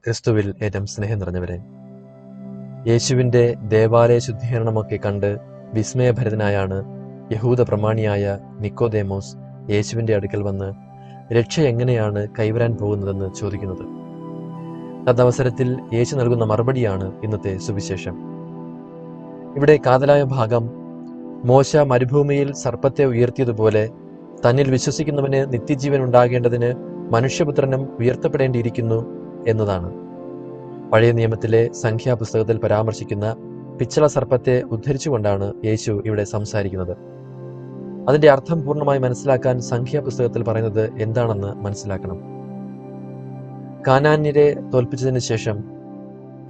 ക്രിസ്തുവിൽ ഏറ്റവും സ്നേഹം നിറഞ്ഞവരെ, യേശുവിൻ്റെ ദേവാലയ ശുദ്ധീകരണമൊക്കെ കണ്ട് വിസ്മയഭരിതനായാണ് യഹൂദ പ്രമാണിയായ നിക്കോദേമോസ് യേശുവിൻ്റെ അടുക്കൽ വന്ന് രക്ഷ എങ്ങനെയാണ് കൈവരാൻ പോകുന്നതെന്ന് ചോദിക്കുന്നത്. തദവസരത്തിൽ യേശു നൽകുന്ന മറുപടിയാണ് ഇന്നത്തെ സുവിശേഷം. ഇവിടെ കാതലായ ഭാഗം, മോശ മരുഭൂമിയിൽ സർപ്പത്തെ ഉയർത്തിയതുപോലെ തന്നിൽ വിശ്വസിക്കുന്നവന് നിത്യജീവൻ ഉണ്ടാകേണ്ടതിന് മനുഷ്യപുത്രനും ഉയർത്തപ്പെടേണ്ടിയിരിക്കുന്നു എന്നതാണ്. പഴയ നിയമത്തിലെ സംഖ്യാപുസ്തകത്തിൽ പരാമർശിക്കുന്ന പിച്ചള സർപ്പത്തെ ഉദ്ധരിച്ചുകൊണ്ടാണ് യേശു ഇവിടെ സംസാരിക്കുന്നത്. അതിന്റെ അർത്ഥം പൂർണ്ണമായി മനസ്സിലാക്കാൻ സംഖ്യാപുസ്തകത്തിൽ പറയുന്നത് എന്താണെന്ന് മനസ്സിലാക്കണം. കാനാന്യരെ തോൽപ്പിച്ചതിന് ശേഷം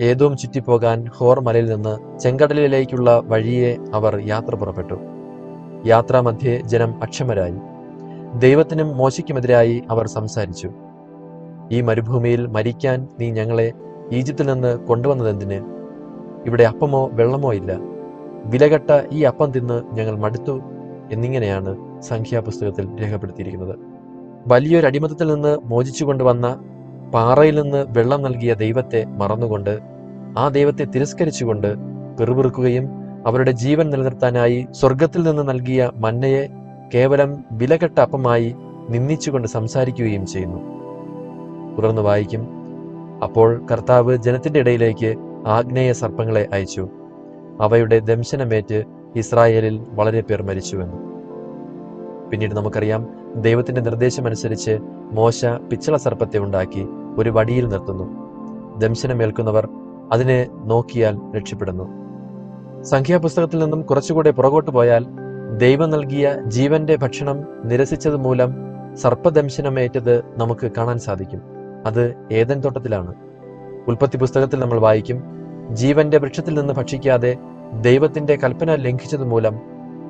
ഏദോം ചുറ്റിപ്പോകാൻ ഹോർ മലയിൽ നിന്ന് ചെങ്കടലിലേക്കുള്ള വഴിയെ അവർ യാത്ര പുറപ്പെട്ടു. യാത്രാമധ്യേ ജനം അക്ഷമരായി. ദൈവത്തിനും മോശയ്ക്കുമെതിരായി അവർ സംസാരിച്ചു. ഈ മരുഭൂമിയിൽ മരിക്കാൻ നീ ഞങ്ങളെ ഈജിപ്തിൽ നിന്ന് കൊണ്ടുവന്നതെന്തിന്? ഇവിടെ അപ്പമോ വെള്ളമോ ഇല്ല. വിലകെട്ട ഈ അപ്പം തിന്ന് ഞങ്ങൾ മടുത്തു എന്നിങ്ങനെയാണ് സംഖ്യാപുസ്തകത്തിൽ രേഖപ്പെടുത്തിയിരിക്കുന്നത്. വലിയൊരു അടിമത്തത്തിൽ നിന്ന് മോചിച്ചു കൊണ്ടുവന്ന, പാറയിൽ നിന്ന് വെള്ളം നൽകിയ ദൈവത്തെ മറന്നുകൊണ്ട്, ആ ദൈവത്തെ തിരസ്കരിച്ചുകൊണ്ട് പിറുപിറുക്കുകയും അവരുടെ ജീവൻ നിലനിർത്താനായി സ്വർഗത്തിൽ നിന്ന് നൽകിയ മന്നയെ കേവലം വിലകെട്ട അപ്പമായി നിന്ദിച്ചുകൊണ്ട് സംസാരിക്കുകയും ചെയ്യുന്നു. തുടർന്ന് വായിക്കും, അപ്പോൾ കർത്താവ് ജനത്തിന്റെ ഇടയിലേക്ക് ആഗ്നേയ സർപ്പങ്ങളെ അയച്ചു. അവയുടെ ദംശനമേറ്റ് ഇസ്രായേലിൽ വളരെ പേർ മരിച്ചുവെന്ന്. പിന്നീട് നമുക്കറിയാം, ദൈവത്തിന്റെ നിർദ്ദേശമനുസരിച്ച് മോശ പിച്ചള സർപ്പത്തെ ഉണ്ടാക്കി ഒരു വടിയിൽ നിർത്തുന്നു. ദംശനമേൽക്കുന്നവർ അതിനെ നോക്കിയാൽ രക്ഷപ്പെടുന്നു. സംഖ്യാപുസ്തകത്തിൽ നിന്നും കുറച്ചുകൂടെ പുറകോട്ട് പോയാൽ ദൈവം നൽകിയ ജീവന്റെ ഭക്ഷണം നിരസിച്ചത് മൂലം സർപ്പദംശനമേറ്റത് നമുക്ക് കാണാൻ സാധിക്കും. അത് ഏദൻ തോട്ടത്തിലാണ്. ഉൽപ്പത്തി പുസ്തകത്തിൽ നമ്മൾ വായിക്കും, ജീവന്റെ വൃക്ഷത്തിൽ നിന്ന് ഭക്ഷിക്കാതെ ദൈവത്തിന്റെ കൽപ്പന ലംഘിച്ചത് മൂലം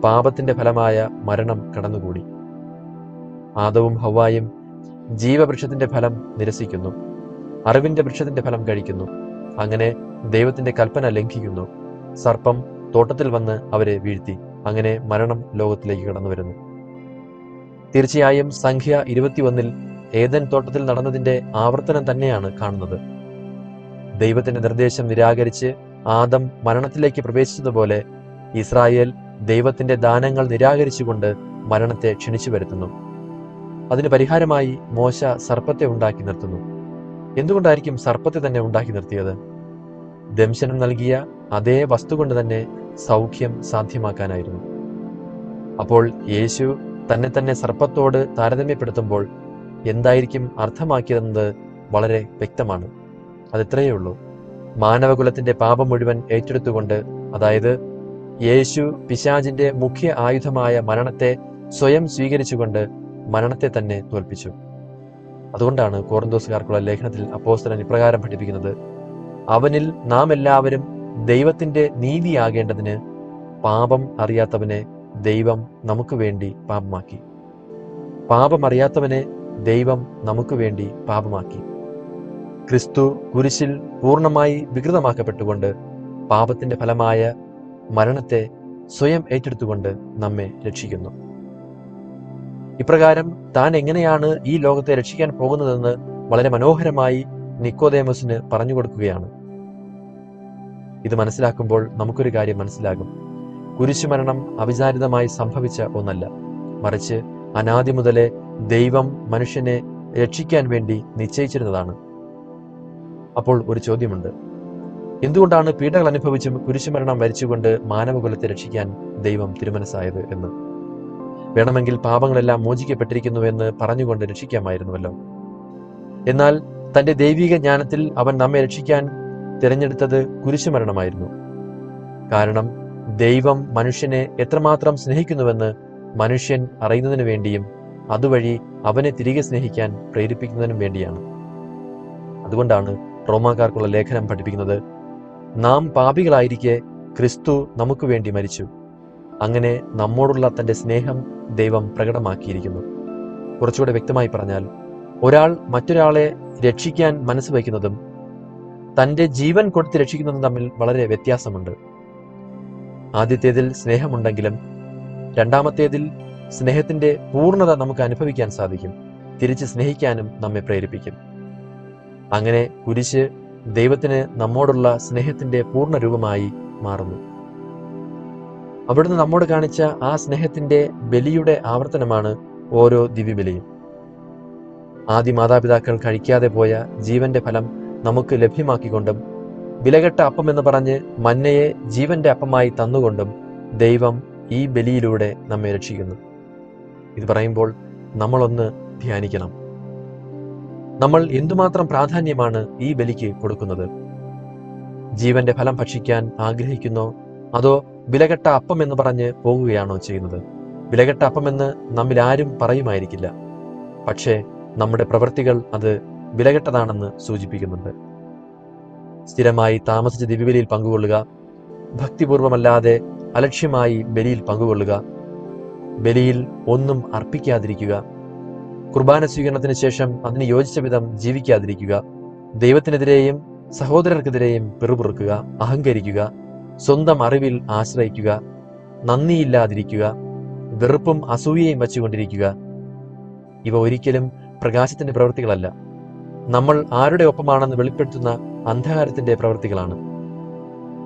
പാപത്തിന്റെ ഫലമായ മരണം കടന്നുകൂടി. ആദവും ഹവ്വായും ജീവവൃക്ഷത്തിന്റെ ഫലം നിരസിക്കുന്നു, അറിവിന്റെ വൃക്ഷത്തിന്റെ ഫലം കഴിക്കുന്നു. അങ്ങനെ ദൈവത്തിന്റെ കൽപ്പന ലംഘിക്കുന്നു. സർപ്പം തോട്ടത്തിൽ വന്ന് അവരെ വീഴ്ത്തി. അങ്ങനെ മരണം ലോകത്തിലേക്ക് കടന്നു വരുന്നു. തീർച്ചയായും സംഖ്യ 21 ഏദൻ തോട്ടത്തിൽ നടന്നതിന്റെ ആവർത്തനം തന്നെയാണ് കാണുന്നത്. ദൈവത്തിന്റെ നിർദ്ദേശം നിരാകരിച്ച് ആദം മരണത്തിലേക്ക് പ്രവേശിച്ചതുപോലെ ഇസ്രായേൽ ദൈവത്തിന്റെ ദാനങ്ങൾ നിരാകരിച്ചുകൊണ്ട് മരണത്തെ ക്ഷണിച്ചു വരുത്തുന്നു. അതിന് പരിഹാരമായി മോശ സർപ്പത്തെ ഉണ്ടാക്കി നിർത്തുന്നു. എന്തുകൊണ്ടായിരിക്കും സർപ്പത്തെ തന്നെ ഉണ്ടാക്കി നിർത്തിയത്? ദംശനം നൽകിയ അതേ വസ്തു കൊണ്ട് തന്നെ സൗഖ്യം സാധ്യമാക്കാനായിരുന്നു. അപ്പോൾ യേശു തന്നെ സർപ്പത്തോട് താരതമ്യപ്പെടുത്തുമ്പോൾ എന്തായിരിക്കും അർത്ഥമാക്കിയതെന്നത് വളരെ വ്യക്തമാണ്. അതിത്രയേ ഉള്ളൂ. മാനവകുലത്തിന്റെ പാപം മുഴുവൻ ഏറ്റെടുത്തുകൊണ്ട്, അതായത് യേശു പിശാചിന്റെ മുഖ്യ ആയുധമായ മരണത്തെ സ്വയം സ്വീകരിച്ചുകൊണ്ട് മരണത്തെ തന്നെ തോൽപ്പിച്ചു. അതുകൊണ്ടാണ് കൊറിന്തോസുകാർക്കുള്ള ലേഖനത്തിൽ അപ്പോസ്തലൻ ഇപ്രകാരം പഠിപ്പിക്കുന്നത്, അവനിൽ നാം എല്ലാവരും ദൈവത്തിന്റെ നീതിയാകേണ്ടതിന് പാപം അറിയാത്തവനെ ദൈവം നമുക്ക് വേണ്ടി പാപമാക്കി. പാപം അറിയാത്തവനെ ദൈവം നമുക്ക് വേണ്ടി പാപമാക്കി. ക്രിസ്തു കുരിശിൽ പൂർണ്ണമായി വികൃതമാക്കപ്പെട്ടുകൊണ്ട് പാപത്തിന്റെ ഫലമായ മരണത്തെ സ്വയം ഏറ്റെടുത്തുകൊണ്ട് നമ്മെ രക്ഷിക്കുന്നു. ഇപ്രകാരം താൻ എങ്ങനെയാണ് ഈ ലോകത്തെ രക്ഷിക്കാൻ പോകുന്നതെന്ന് വളരെ മനോഹരമായി നിക്കോദേമോസിന് പറഞ്ഞു കൊടുക്കുകയാണ്. ഇത് മനസ്സിലാക്കുമ്പോൾ നമുക്കൊരു കാര്യം മനസ്സിലാകും. കുരിശുമരണം അവിചാരിതമായി സംഭവിച്ച ഒന്നല്ല, മറിച്ച് അനാദി മുതലേ ദൈവം മനുഷ്യനെ രക്ഷിക്കാൻ വേണ്ടി നിശ്ചയിച്ചിരുന്നതാണ്. അപ്പോൾ ഒരു ചോദ്യമുണ്ട്, എന്തുകൊണ്ടാണ് പീഡകൾ അനുഭവിച്ചും കുരിശുമരണം വരിച്ചുകൊണ്ട് മാനവകുലത്തെ രക്ഷിക്കാൻ ദൈവം തിരുമനസ്സായത് എന്ന്? വേണമെങ്കിൽ പാപങ്ങളെല്ലാം മോചിക്കപ്പെട്ടിരിക്കുന്നുവെന്ന് പറഞ്ഞുകൊണ്ട് രക്ഷിക്കാമായിരുന്നുവല്ലോ. എന്നാൽ തന്റെ ദൈവിക ജ്ഞാനത്തിൽ അവൻ നമ്മെ രക്ഷിക്കാൻ തിരഞ്ഞെടുത്തത് കുരിശുമരണമായിരുന്നു. കാരണം ദൈവം മനുഷ്യനെ എത്രമാത്രം സ്നേഹിക്കുന്നുവെന്ന് മനുഷ്യൻ അറിയുന്നതിനു വേണ്ടിയും അതുവഴി അവനെ തിരികെ സ്നേഹിക്കാൻ പ്രേരിപ്പിക്കുന്നതിനും വേണ്ടിയാണ്. അതുകൊണ്ടാണ് റോമാക്കാർക്കുള്ള ലേഖനം പഠിപ്പിക്കുന്നത്, നാം പാപികളായിരിക്കെ ക്രിസ്തു നമുക്ക് വേണ്ടി മരിച്ചു. അങ്ങനെ നമ്മോടുള്ള തന്റെ സ്നേഹം ദൈവം പ്രകടമാക്കിയിരിക്കുന്നു. കുറച്ചുകൂടെ വ്യക്തമായി പറഞ്ഞാൽ, ഒരാൾ മറ്റൊരാളെ രക്ഷിക്കാൻ മനസ്സ് വയ്ക്കുന്നതും തന്റെ ജീവൻ കൊടുത്ത് രക്ഷിക്കുന്നതും തമ്മിൽ വളരെ വ്യത്യാസമുണ്ട്. ആദ്യത്തേതിൽ സ്നേഹമുണ്ടെങ്കിലും രണ്ടാമത്തേതിൽ സ്നേഹത്തിന്റെ പൂർണ്ണത നമുക്ക് അനുഭവിക്കാൻ സാധിക്കും. തിരിച്ച് സ്നേഹിക്കാനും നമ്മെ പ്രേരിപ്പിക്കും. അങ്ങനെ കുരിശ് ദൈവത്തിന് നമ്മോടുള്ള സ്നേഹത്തിന്റെ പൂർണ്ണ രൂപമായി മാറുന്നു. അവിടുന്ന് നമ്മോട് കാണിച്ച ആ സ്നേഹത്തിന്റെ ബലിയുടെ ആവർത്തനമാണ് ഓരോ ദിവ്യബലിയും. ആദ്യ മാതാപിതാക്കൾ കഴിക്കാതെ പോയ ജീവന്റെ ഫലം നമുക്ക് ലഭ്യമാക്കിക്കൊണ്ടും വിലകെട്ട അപ്പം എന്ന് പറഞ്ഞ് മന്നയെ ജീവന്റെ അപ്പമായി തന്നുകൊണ്ടും ദൈവം ഈ ബലിയിലൂടെ നമ്മെ രക്ഷിക്കുന്നു. ഇത് പറയുമ്പോൾ നമ്മളൊന്ന് ധ്യാനിക്കണം. നമ്മൾ എന്തുമാത്രം പ്രാധാന്യമാണ് ഈ ബലിക്ക് കൊടുക്കുന്നത്? ജീവന്റെ ഫലം ഭക്ഷിക്കാൻ ആഗ്രഹിക്കുന്നോ, അതോ വിലകെട്ട അപ്പം എന്ന് പറഞ്ഞ് പോകുകയാണോ ചെയ്യുന്നത്? വിലകെട്ട അപ്പമെന്ന് നമ്മിൽ ആരും പറയുമായിരിക്കില്ല, പക്ഷേ നമ്മുടെ പ്രവൃത്തികൾ അത് വിലകെട്ടതാണെന്ന് സൂചിപ്പിക്കുന്നുണ്ട്. സ്ഥിരമായി താമസിച്ച് ദിവ്യബലിയിൽ പങ്കുകൊള്ളുക, ഭക്തിപൂർവമല്ലാതെ അലക്ഷ്യമായി ബലിയിൽ പങ്കുകൊള്ളുക, ബലിയിൽ ഒന്നും അർപ്പിക്കാതിരിക്കുക, കുർബാന സ്വീകരണത്തിന് ശേഷം അതിന് യോജിച്ച വിധം ജീവിക്കാതിരിക്കുക, ദൈവത്തിനെതിരെയും സഹോദരർക്കെതിരെയും പിറുപിറുക്കുക, അഹങ്കരിക്കുക, സ്വന്തം അറിവിൽ ആശ്രയിക്കുക, നന്ദിയില്ലാതിരിക്കുക, വെറുപ്പും അസൂയയും വച്ചുകൊണ്ടിരിക്കുക, ഇവ ഒരിക്കലും പ്രകാശത്തിന്റെ പ്രവൃത്തികളല്ല. നമ്മൾ ആരുടെ ഒപ്പമാണെന്ന് വെളിപ്പെടുത്തുന്ന അന്ധകാരത്തിന്റെ പ്രവൃത്തികളാണ്.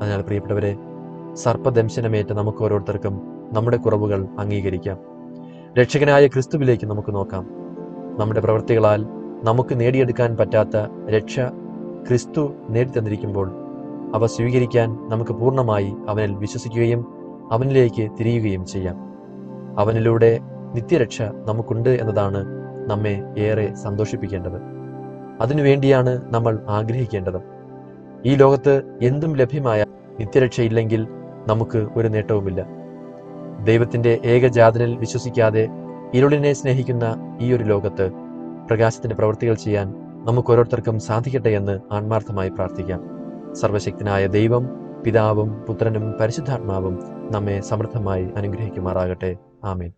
അതിനാൽ പ്രിയപ്പെട്ടവരെ, സർപ്പദംശനമേറ്റ നമുക്ക് ഓരോരുത്തർക്കും നമ്മുടെ കുറവുകൾ അംഗീകരിക്കാം. രക്ഷകനായ ക്രിസ്തുവിലേക്ക് നമുക്ക് നോക്കാം. നമ്മുടെ പ്രവൃത്തികളാൽ നമുക്ക് നേടിയെടുക്കാൻ പറ്റാത്ത രക്ഷ ക്രിസ്തു നേടിത്തന്നിരിക്കുമ്പോൾ അവ സ്വീകരിക്കാൻ നമുക്ക് പൂർണ്ണമായി അവനിൽ വിശ്വസിക്കുകയും അവനിലേക്ക് തിരിയുകയും ചെയ്യാം. അവനിലൂടെ നിത്യരക്ഷ നമുക്കുണ്ട് എന്നതാണ് നമ്മെ ഏറെ സന്തോഷിപ്പിക്കേണ്ടത്. അതിനുവേണ്ടിയാണ് നമ്മൾ ആഗ്രഹിക്കേണ്ടത്. ഈ ലോകത്ത് എന്തും ലഭ്യമായ നിത്യരക്ഷയില്ലെങ്കിൽ നമുക്ക് ഒരു നേട്ടവുമില്ല. ദൈവത്തിന്റെ ഏകജാതനിൽ വിശ്വസിക്കാതെ ഇരുളിനെ സ്നേഹിക്കുന്ന ഈ ഒരു ലോകത്ത് പ്രകാശത്തിന്റെ പ്രവൃത്തികൾ ചെയ്യാൻ നമുക്ക് ഓരോരുത്തർക്കും സാധിക്കട്ടെ എന്ന് ആത്മാർത്ഥമായി പ്രാർത്ഥിക്കാം. സർവശക്തനായ ദൈവം, പിതാവും പുത്രനും പരിശുദ്ധാത്മാവും നമ്മെ സമൃദ്ധമായി അനുഗ്രഹിക്കുമാറാകട്ടെ. ആമേൻ.